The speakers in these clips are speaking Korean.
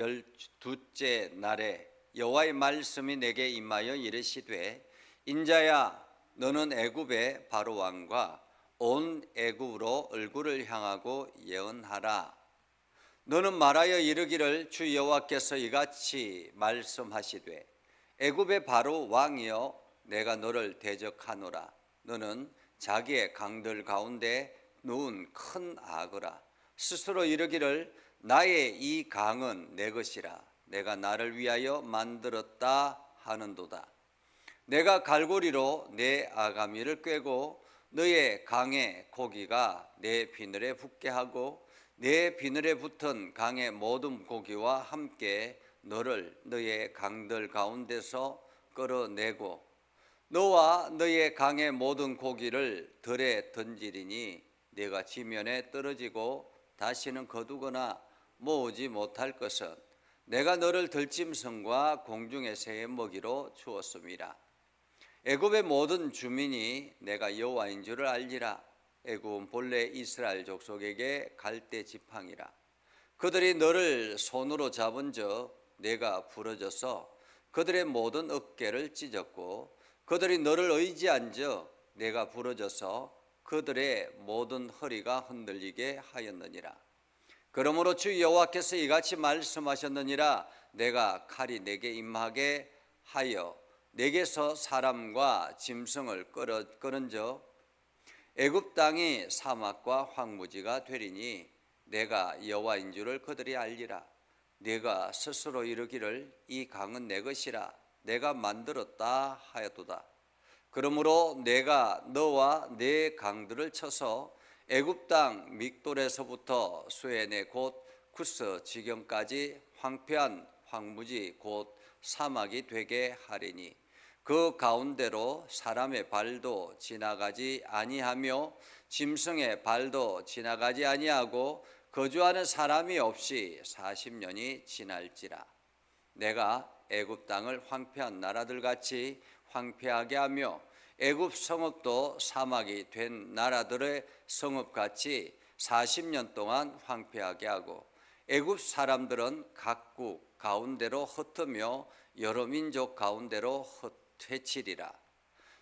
12째 날에 여호와의 말씀이 내게 임하여 이르시되 인자야 너는 애굽의 바로 왕과 온 애굽으로 얼굴을 향하고 예언하라. 너는 말하여 이르기를 주 여호와께서 이같이 말씀하시되 애굽의 바로 왕이여 내가 너를 대적하노라. 너는 자기의 강들 가운데 누운 큰 악어라. 스스로 이르기를 나의 이 강은 내 것이라. 내가 나를 위하여 만들었다 하는도다. 내가 갈고리로 내 아가미를 꿰고 너의 강의 고기가 내 비늘에 붙게 하고 내 비늘에 붙은 강의 모든 고기와 함께 너를 너의 강들 가운데서 끌어내고 너와 너의 강의 모든 고기를 들에 던지리니 네가 지면에 떨어지고 다시는 거두거나 모으지 못할 것은 내가 너를 들짐승과 공중의 새의 먹이로 주었음이라. 애굽의 모든 주민이 내가 여호와인 줄을 알리라. 애굽은 본래 이스라엘 족속에게 갈대 지팡이라. 그들이 너를 손으로 잡은즉 내가 부러져서 그들의 모든 어깨를 찢었고 그들이 너를 의지한즉 내가 부러져서 그들의 모든 허리가 흔들리게 하였느니라. 그러므로 주 여호와께서 이같이 말씀하셨느니라. 내가 칼이 내게 임하게 하여 내게서 사람과 짐승을 끌은즉 애굽 땅이 사막과 황무지가 되리니 내가 여호와인 줄을 그들이 알리라. 네가 스스로 이르기를 이 강은 내 것이라. 내가 만들었다 하였도다. 그러므로 내가 너와 네 강들을 쳐서 애굽 땅 믹돌에서부터 수에네 곧 쿠스 지경까지 황폐한 황무지 곧 사막이 되게 하리니 그 가운데로 사람의 발도 지나가지 아니하며 짐승의 발도 지나가지 아니하고 거주하는 사람이 없이 40년이 지날지라. 내가 애굽 땅을 황폐한 나라들 같이 황폐하게 하며 애굽 성읍도 사막이 된 나라들의 성읍같이 40년 동안 황폐하게 하고 애굽 사람들은 각국 가운데로 흩으며 여러 민족 가운데로 흩회치리라.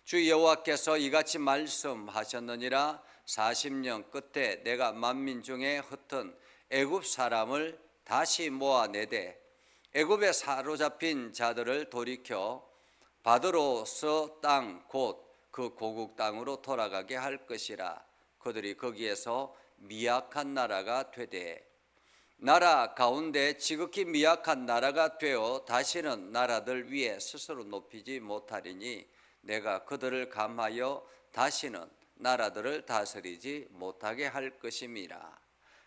주 여호와께서 이같이 말씀하셨느니라. 40년 끝에 내가 만민 중에 흩은 애굽 사람을 다시 모아내되 애굽에 사로잡힌 자들을 돌이켜 바드로스 땅 곧 그 고국 땅으로 돌아가게 할 것이라. 그들이 거기에서 미약한 나라가 되되 나라 가운데 지극히 미약한 나라가 되어 다시는 나라들 위에 스스로 높이지 못하리니 내가 그들을 감하여 다시는 나라들을 다스리지 못하게 할 것임이라.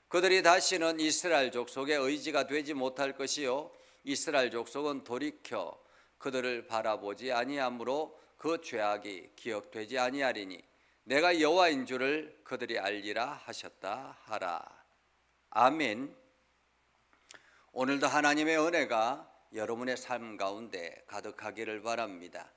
그들이 다시는 이스라엘 족속의 의지가 되지 못할 것이요 이스라엘 족속은 돌이켜 그들을 바라보지 아니하므로 그 죄악이 기억되지 아니하리니 내가 여호와인 줄을 그들이 알리라 하셨다 하라. 아멘. 오늘도 하나님의 은혜가 여러분의 삶 가운데 가득하기를 바랍니다.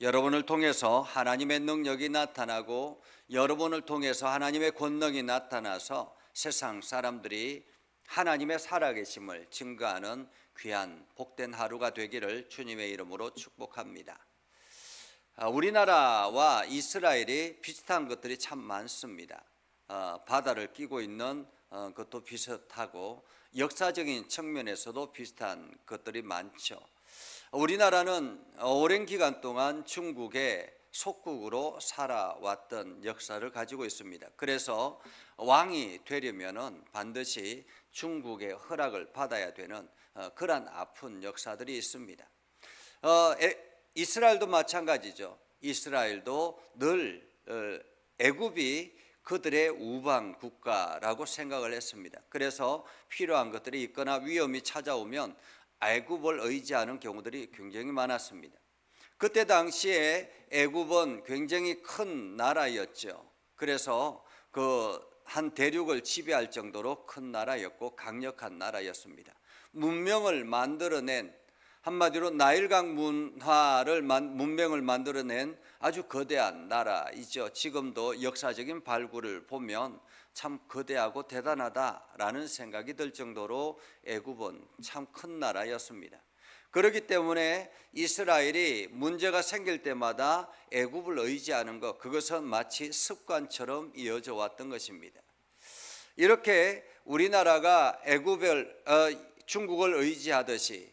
여러분을 통해서 하나님의 능력이 나타나고 여러분을 통해서 하나님의 권능이 나타나서 세상 사람들이 하나님의 살아계심을 증거하는 귀한 복된 하루가 되기를 주님의 이름으로 축복합니다. 우리나라와 이스라엘이 비슷한 것들이 참 많습니다. 바다를 끼고 있는 것도 비슷하고 역사적인 측면에서도 비슷한 것들이 많죠. 우리나라는 오랜 기간 동안 중국의 속국으로 살아왔던 역사를 가지고 있습니다. 그래서 왕이 되려면은 반드시 중국의 허락을 받아야 되는 그러한 아픈 역사들이 있습니다. 이스라엘도 마찬가지죠. 이스라엘도 늘 애굽이 그들의 우방 국가라고 생각을 했습니다. 그래서 필요한 것들이 있거나 위험이 찾아오면 애굽을 의지하는 경우들이 굉장히 많았습니다. 그때 당시에 애굽은 굉장히 큰 나라였죠. 그래서 그 한 대륙을 지배할 정도로 큰 나라였고 강력한 나라였습니다. 문명을 만들어낸 한마디로 나일강 문명을 만들어낸 아주 거대한 나라이죠. 지금도 역사적인 발굴을 보면 참 거대하고 대단하다라는 생각이 들 정도로 애굽은 참 큰 나라였습니다. 그렇기 때문에 이스라엘이 문제가 생길 때마다 애굽을 의지하는 것, 그것은 마치 습관처럼 이어져 왔던 것입니다. 이렇게 우리나라가 중국을 의지하듯이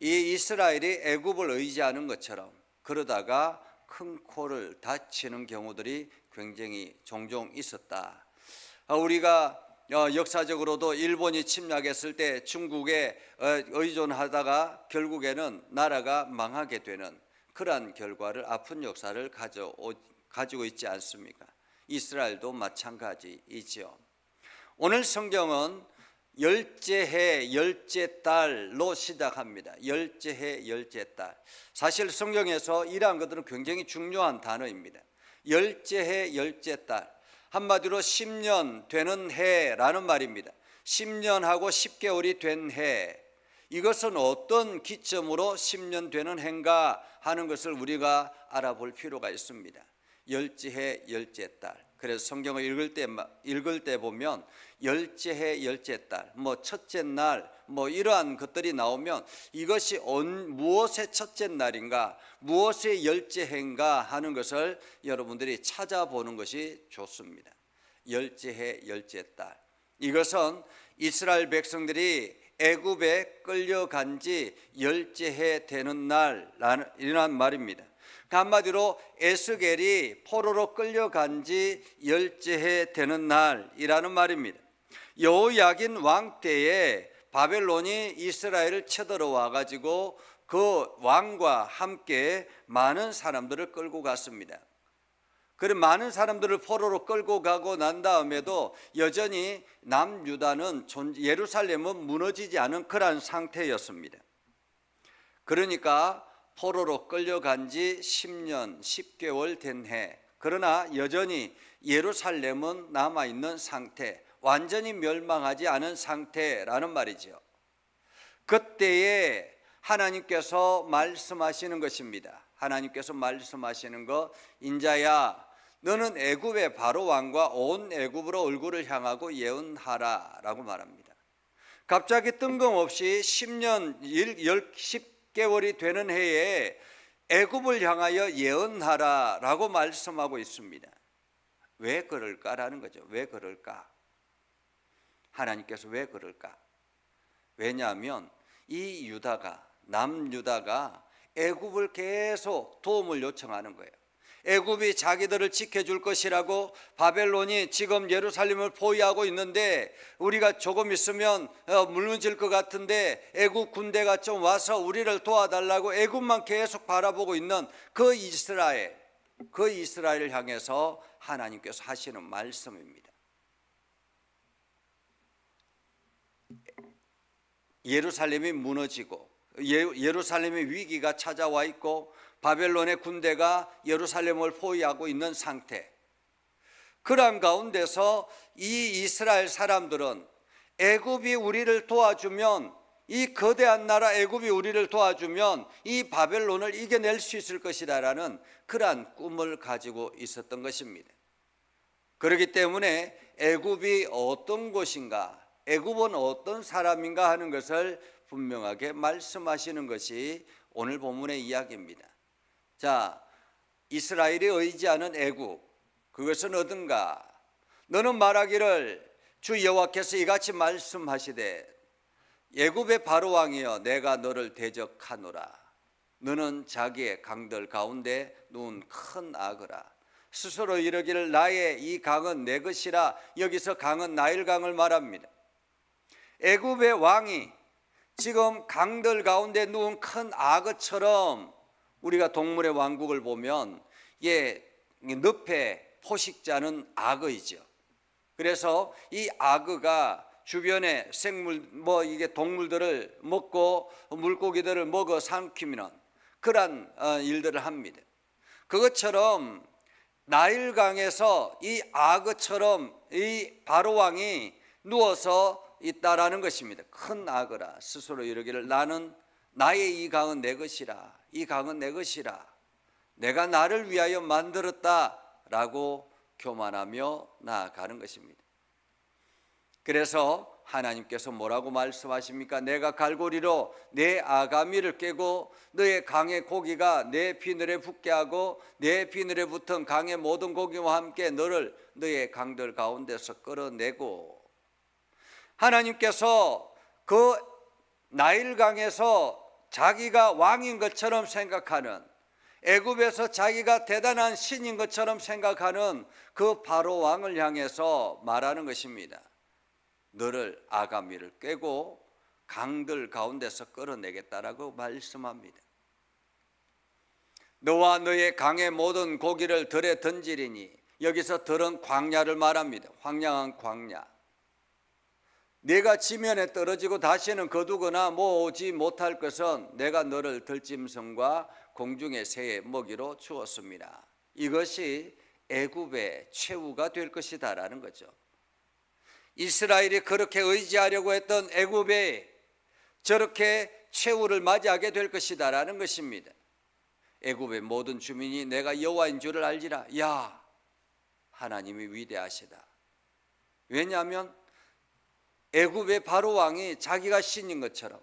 이 이스라엘이 애굽을 의지하는 것처럼 그러다가 큰 코를 다치는 경우들이 굉장히 종종 있었다. 우리가 역사적으로도 일본이 침략했을 때 중국에 의존하다가 결국에는 나라가 망하게 되는 그러한 결과를, 아픈 역사를 가지고 있지 않습니까? 이스라엘도 마찬가지이지요. 오늘 성경은 열째해 열째달로 시작합니다. 열째해 열째달. 사실 성경에서 이러한 것들은 굉장히 중요한 단어입니다. 열째해 열째달, 한마디로 10년 되는 해라는 말입니다. 10년하고 10개월이 된 해, 이것은 어떤 기점으로 10년 되는 해인가 하는 것을 우리가 알아볼 필요가 있습니다. 열째해 열째달. 그래서 성경을 읽을 때 보면 열째해 열째달, 첫째 날, 이러한 것들이 나오면 이것이 무엇의 첫째 날인가, 무엇의 열째해인가 하는 것을 여러분들이 찾아보는 것이 좋습니다. 열째해 열째달, 이것은 이스라엘 백성들이 애굽에 끌려간 지 열째해 되는 날이라는 말입니다. 한마디로 에스겔이 포로로 끌려간 지 열째해 되는 날이라는 말입니다. 여호야긴 왕 때에 바벨론이 이스라엘을 쳐들어와 가지고 그 왕과 함께 많은 사람들을 끌고 갔습니다. 그런 많은 사람들을 포로로 끌고 가고 난 다음에도 여전히 남유다는 예루살렘은 무너지지 않은 그러한 상태였습니다. 그러니까 포로로 끌려간 지 10년 10개월 된 해, 그러나 여전히 예루살렘은 남아있는 상태, 완전히 멸망하지 않은 상태라는 말이죠. 그때에 하나님께서 말씀하시는 것입니다. 하나님께서 말씀하시는 것, 인자야 너는 애굽의 바로 왕과 온 애굽으로 얼굴을 향하고 예언하라 라고 말합니다. 갑자기 뜬금없이 10개월이 되는 해에 애굽을 향하여 예언하라 라고 말씀하고 있습니다. 왜 그럴까라는 거죠. 왜 그럴까? 하나님께서 왜 그럴까? 왜냐하면 이 남유다가 애굽을 계속 도움을 요청하는 거예요. 애굽이 자기들을 지켜줄 것이라고, 바벨론이 지금 예루살렘을 포위하고 있는데 우리가 조금 있으면 무너질 것 같은데 애굽 군대가 좀 와서 우리를 도와달라고 애굽만 계속 바라보고 있는 그 이스라엘을 향해서 하나님께서 하시는 말씀입니다. 예루살렘이 무너지고 예루살렘의 위기가 찾아와 있고 바벨론의 군대가 예루살렘을 포위하고 있는 상태, 그러한 가운데서 이 이스라엘 사람들은 애굽이 우리를 도와주면, 이 거대한 나라 애굽이 우리를 도와주면 이 바벨론을 이겨낼 수 있을 것이라는 그러한 꿈을 가지고 있었던 것입니다. 그렇기 때문에 애굽이 어떤 곳인가, 애굽은 어떤 사람인가 하는 것을 분명하게 말씀하시는 것이 오늘 본문의 이야기입니다. 자, 이스라엘이 의지하는 애굽, 그것은 어떤가? 너는 말하기를 주 여호와께서 이같이 말씀하시되 애굽의 바로 왕이여 내가 너를 대적하노라. 너는 자기의 강들 가운데 누운 큰 악어라. 스스로 이르기를 나의 이 강은 내 것이라. 여기서 강은 나일강을 말합니다. 애굽의 왕이 지금 강들 가운데 누운 큰 악어처럼, 우리가 동물의 왕국을 보면 늪에 포식자는 악어이죠. 그래서 이 악어가 주변의 이게 동물들을 먹고 물고기들을 먹어 삼키는 그러한 일들을 합니다. 그것처럼 나일강에서 이 악어처럼 이 바로왕이 누워서 있다라는 것입니다. 큰 악어라. 스스로 이르기를 나의 이 강은 내 것이라. 이 강은 내 것이라. 내가 나를 위하여 만들었다라고 교만하며 나아가는 것입니다. 그래서 하나님께서 뭐라고 말씀하십니까? 내가 갈고리로 내 아가미를 깨고 너의 강의 고기가 내 비늘에 붙게 하고 내 비늘에 붙은 강의 모든 고기와 함께 너를 너의 강들 가운데서 끌어내고, 하나님께서 그 나일강에서 자기가 왕인 것처럼 생각하는, 애굽에서 자기가 대단한 신인 것처럼 생각하는 그 바로 왕을 향해서 말하는 것입니다. 너를 아가미를 꿰고 강들 가운데서 끌어내겠다라고 말씀합니다. 너와 너의 강의 모든 고기를 들에 던지리니, 여기서 들은 광야를 말합니다. 황량한 광야. 네가 지면에 떨어지고 다시는 거두거나 모으지 못할 것은 내가 너를 들짐승과 공중의 새의 먹이로 주었습니다. 이것이 애굽의 최후가 될 것이다라는 거죠. 이스라엘이 그렇게 의지하려고 했던 애굽에 저렇게 최후를 맞이하게 될 것이다라는 것입니다. 애굽의 모든 주민이 내가 여호와인 줄을 알지라. 야, 하나님이 위대하시다. 왜냐하면 애굽의 바로 왕이 자기가 신인 것처럼,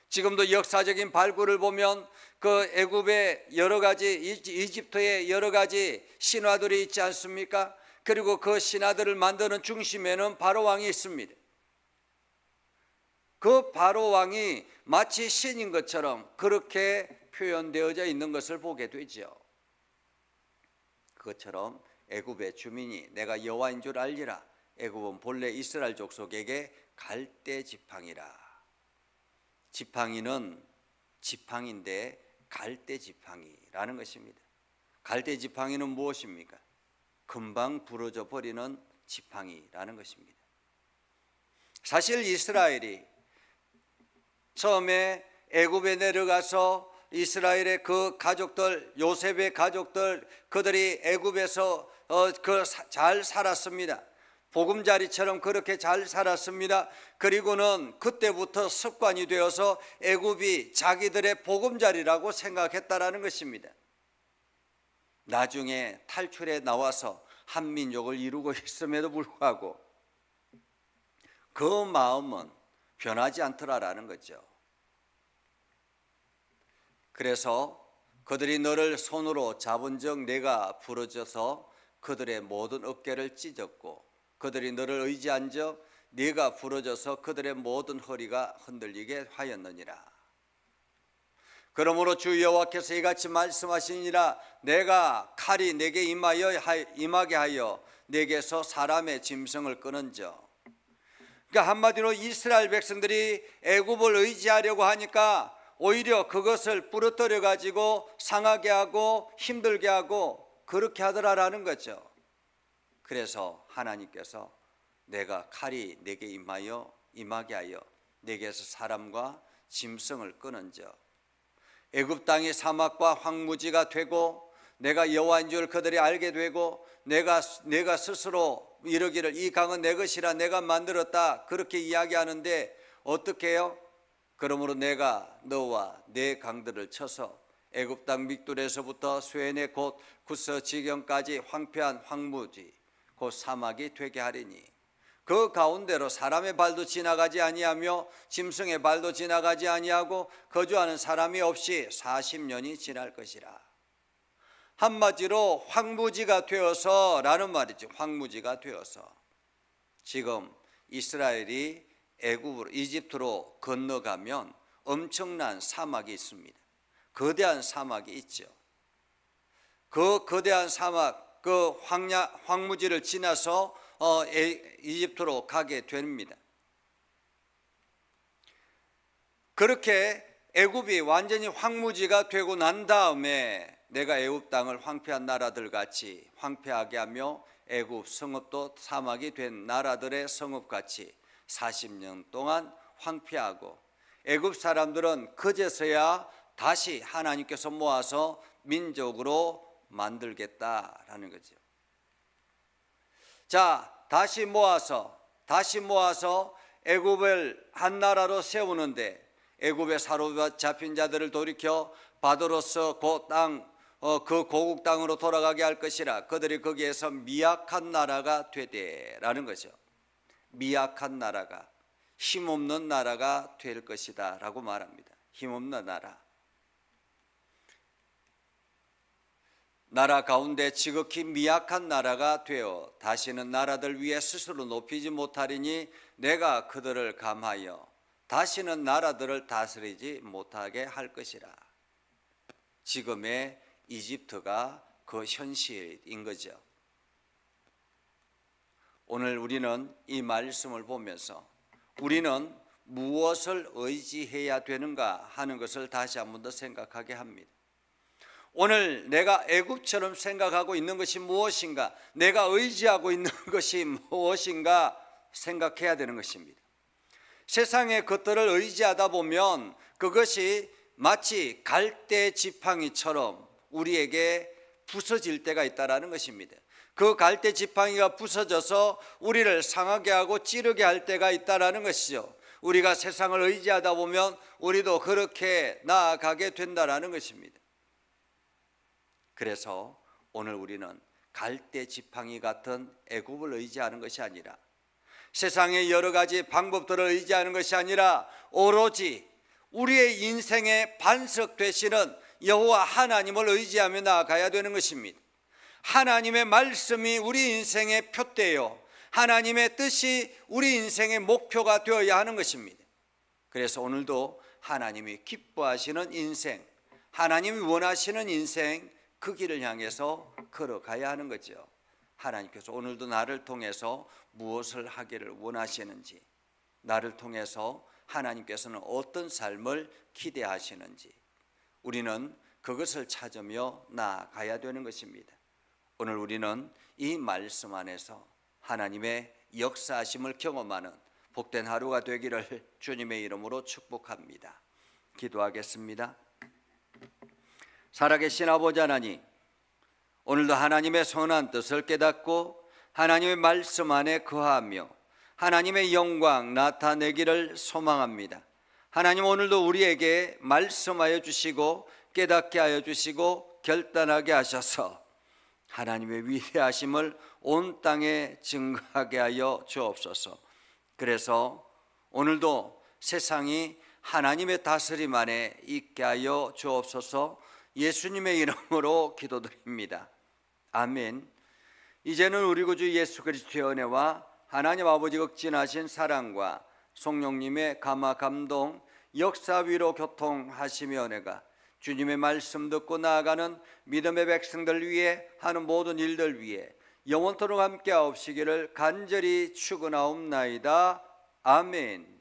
지금도 역사적인 발굴을 보면 그 애굽의 여러 가지, 이집트의 여러 가지 신화들이 있지 않습니까? 그리고 그 신하들을 만드는 중심에는 바로 왕이 있습니다. 그 바로 왕이 마치 신인 것처럼 그렇게 표현되어져 있는 것을 보게 되죠. 그것처럼 애굽의 주민이 내가 여호와인 줄 알리라. 애굽은 본래 이스라엘 족속에게 갈대 지팡이라. 지팡이는 지팡인데 갈대 지팡이라는 것입니다. 갈대 지팡이는 무엇입니까? 금방 부러져 버리는 지팡이라는 것입니다. 사실 이스라엘이 처음에 애굽에 내려가서 이스라엘의 그 가족들, 요셉의 가족들, 그들이 애굽에서 잘 살았습니다. 보금자리처럼 그렇게 잘 살았습니다. 그리고는 그때부터 습관이 되어서 애굽이 자기들의 보금자리라고 생각했다라는 것입니다. 나중에 탈출해 나와서 한민족을 이루고 있음에도 불구하고 그 마음은 변하지 않더라라는 거죠. 그래서 그들이 너를 손으로 잡은 적 내가 부러져서 그들의 모든 어깨를 찢었고, 그들이 너를 의지한 적 네가 부러져서 그들의 모든 허리가 흔들리게 하였느니라. 그러므로 주 여호와께서 이같이 말씀하시니라. 내가 칼이 내게 임하게 하여 내게서 사람의 짐승을 끊은저. 그러니까 한마디로 이스라엘 백성들이 애굽을 의지하려고 하니까 오히려 그것을 부러뜨려 가지고 상하게 하고 힘들게 하고 그렇게 하더라라는 거죠. 그래서 하나님께서 내가 칼이 내게 임하게 하여 내게서 사람과 짐승을 끊은저. 애굽 땅이 사막과 황무지가 되고 내가 여호와인 줄 그들이 알게 되고 내가 스스로 이르기를 이 강은 내 것이라 내가 만들었다 그렇게 이야기하는데 어떻게 해요? 그러므로 내가 너와 내 강들을 쳐서 애굽 땅 믹돌에서부터 수엔의 곧 구서 지경까지 황폐한 황무지 곧 사막이 되게 하리니 그 가운데로 사람의 발도 지나가지 아니하며 짐승의 발도 지나가지 아니하고 거주하는 사람이 없이 40년이 지날 것이라. 한마디로 황무지가 되어서 라는 말이죠. 황무지가 되어서. 지금 이스라엘이 애굽으로 이집트로 건너가면 엄청난 사막이 있습니다. 거대한 사막이 있죠. 그 거대한 사막, 그 황무지를 지나서 이집트로 가게 됩니다. 그렇게 애굽이 완전히 황무지가 되고 난 다음에 내가 애굽 땅을 황폐한 나라들 같이 황폐하게 하며 애굽 성읍도 사막이 된 나라들의 성읍같이 40년 동안 황폐하고 애굽 사람들은 그제서야 다시 하나님께서 모아서 민족으로 만들겠다라는 거죠. 자, 다시 모아서 애굽을 한 나라로 세우는데 애굽에 사로잡힌 자들을 돌이켜 바도로서 그 고국 땅으로 돌아가게 할 것이라. 그들이 거기에서 미약한 나라가 되되라는 거죠. 미약한 나라가, 힘없는 나라가 될 것이다 라고 말합니다. 힘없는 나라. 나라 가운데 지극히 미약한 나라가 되어 다시는 나라들 위에 스스로 높이지 못하리니 내가 그들을 감하여 다시는 나라들을 다스리지 못하게 할 것이라. 지금의 이집트가 그 현실인 거죠. 오늘 우리는 이 말씀을 보면서 우리는 무엇을 의지해야 되는가 하는 것을 다시 한 번 더 생각하게 합니다. 오늘 내가 애굽처럼 생각하고 있는 것이 무엇인가, 내가 의지하고 있는 것이 무엇인가 생각해야 되는 것입니다. 세상의 것들을 의지하다 보면 그것이 마치 갈대 지팡이처럼 우리에게 부서질 때가 있다는 것입니다. 그 갈대 지팡이가 부서져서 우리를 상하게 하고 찌르게 할 때가 있다는 것이죠. 우리가 세상을 의지하다 보면 우리도 그렇게 나아가게 된다는 것입니다. 그래서 오늘 우리는 갈대 지팡이 같은 애굽을 의지하는 것이 아니라, 세상의 여러 가지 방법들을 의지하는 것이 아니라 오로지 우리의 인생의 반석 되시는 여호와 하나님을 의지하며 나아가야 되는 것입니다. 하나님의 말씀이 우리 인생의 표대요, 하나님의 뜻이 우리 인생의 목표가 되어야 하는 것입니다. 그래서 오늘도 하나님이 기뻐하시는 인생, 하나님이 원하시는 인생, 그 길을 향해서 걸어가야 하는 거죠. 하나님께서 오늘도 나를 통해서 무엇을 하기를 원하시는지, 나를 통해서 하나님께서는 어떤 삶을 기대하시는지 우리는 그것을 찾으며 나아가야 되는 것입니다. 오늘 우리는 이 말씀 안에서 하나님의 역사하심을 경험하는 복된 하루가 되기를 주님의 이름으로 축복합니다. 기도하겠습니다. 살아계신 아버지 하나님, 오늘도 하나님의 선한 뜻을 깨닫고 하나님의 말씀 안에 거하며 하나님의 영광 나타내기를 소망합니다. 하나님, 오늘도 우리에게 말씀하여 주시고 깨닫게 하여 주시고 결단하게 하셔서 하나님의 위대하심을 온 땅에 증거하게 하여 주옵소서. 그래서 오늘도 세상이 하나님의 다스림 안에 있게 하여 주옵소서. 예수님의 이름으로 기도드립니다. 아멘. 이제는 우리 구주 예수 그리스도의 은혜와 하나님 아버지 극진하신 사랑과 성령님의 감화 감동, 역사 위로 교통하시며 은혜가 주님의 말씀 듣고 나아가는 믿음의 백성들 위해 하는 모든 일들 위해 영원토록 함께 하옵시기를 간절히 축원하옵나이다. 아멘.